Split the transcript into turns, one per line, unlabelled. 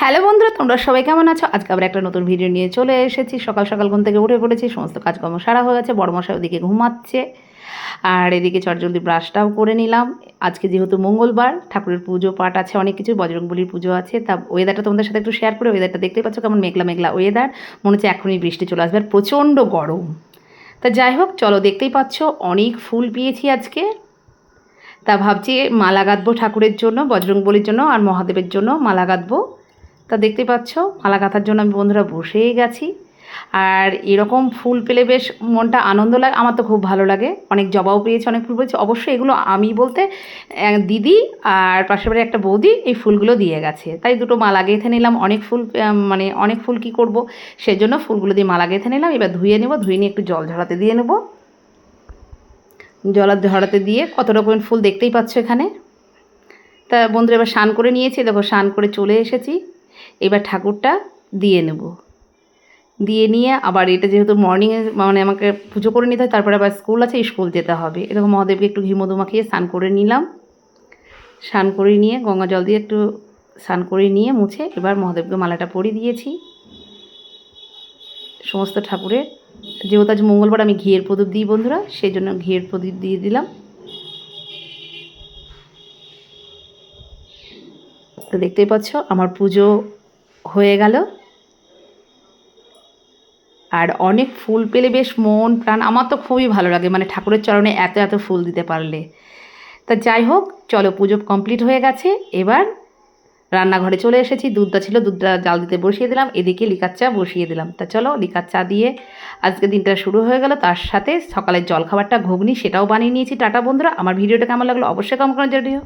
Hello বন্ধুরা, তোমরা সবাই কেমন আছো? আজকে আবার একটা নতুন ভিডিও নিয়ে চলে এসেছি। সকাল সকাল ঘুম থেকে উঠে পড়েছি, সমস্ত কাজকর্ম সারা হয়ে গেছে। বড়মশাই ওদিকে ঘুমাচ্ছে আর এদিকে চটজলদি ব্রাশটাও করে নিলাম। আজকে যেহেতু মঙ্গলবার, ঠাকুরের পুজো পাঠ আছে, অনেক কিছু, বজরংবলির পুজো আছে। তা ওয়েদারটা তোমাদের সাথে একটু শেয়ার করে। ওয়েদারটা দেখতেই পাচ্ছ কেমন মেঘলা মেঘলা ওয়েদার, মনে হচ্ছে এখনই বৃষ্টি চলে আসবে আর প্রচণ্ড গরম। তা যাই হোক, চলো, দেখতেই পাচ্ছ অনেক ফুল পেয়েছি আজকে। তা ভাবছি মালা গাঁথবো ঠাকুরের জন্য, বজরংবলির জন্য আর মহাদেবের জন্য মালা গাঁথবো। তা দেখতে পাচ্ছ মালা গাঁথার জন্য আমি বন্ধুরা বসেই গেছি। আর এরকম ফুল পেলে বেশ মনটা আনন্দ লাগে, আমার তো খুব ভালো লাগে। অনেক জবাও পেয়েছি, অনেক ফুল পেয়েছি। অবশ্যই এগুলো আমি বলতে দিদি আর পাশের বাড়ির একটা বৌদি এই ফুলগুলো দিয়ে গেছে, তাই দুটো মালা গেঁথে নিলাম। অনেক ফুল মানে অনেক ফুল কী করব, সেজন্য ফুলগুলো দিয়ে মালা গেঁথে নিলাম। এবার ধুয়ে নেব, ধুয়ে নিয়ে একটু জল ঝরাতে দিয়ে নেব। জল ঝরাতে দিয়ে কত রকমের ফুল দেখতেই পাচ্ছ এখানে। তা বন্ধুরা এবার স্নান করে নিয়েছি, দেখো স্নান করে চলে এসেছি। এবার ঠাকুরটা দিয়ে নেব, দিয়ে নিয়ে আবার এটা যেহেতু মর্নিংয়ে মানে আমাকে পুজো করে নিতে হয়, তারপরে আবার স্কুল আছে, স্কুল যেতে হবে। এরকম মহাদেবকে একটু ঘি মধু মাখিয়ে স্নান করে নিলাম। স্নান করে নিয়ে গঙ্গা জল দিয়ে একটু স্নান করে নিয়ে মুছে এবার মহাদেবকে মালাটা পরিয়ে দিয়েছি সমস্ত ঠাকুরের। যেহেতু আজ মঙ্গলবার আমি ঘিয়ের প্রদীপ দিই বন্ধুরা, সেই জন্য ঘিয়ের প্রদীপ দিয়ে দিলাম। তো দেখতেই পাচ্ছ আমার পুজো হয়ে গেল। আর অনেক ফুল পেলে বেশ মন প্রাণ, আমার তো খুবই ভালো লাগে, মানে ঠাকুরের চরণে এত এত ফুল দিতে পারলে। তা যাই হোক, চলো, পুজো কমপ্লিট হয়ে গেছে। এবার রান্নাঘরে চলে এসেছি। দুধটা ছিল, দুধটা জাল দিতে বসিয়ে দিলাম, এদিকে লিকার চা বসিয়ে দিলাম। তা চলো, লিকার চা দিয়ে আজকে দিনটা শুরু হয়ে গেল। তার সাথে সকালের জলখাবারটা ঘুগনি, সেটাও বানিয়ে নিয়েছি। টাটা বন্ধুরা, আমার ভিডিওটা কেমন লাগলো অবশ্যই কমেন্ট করে জানিও।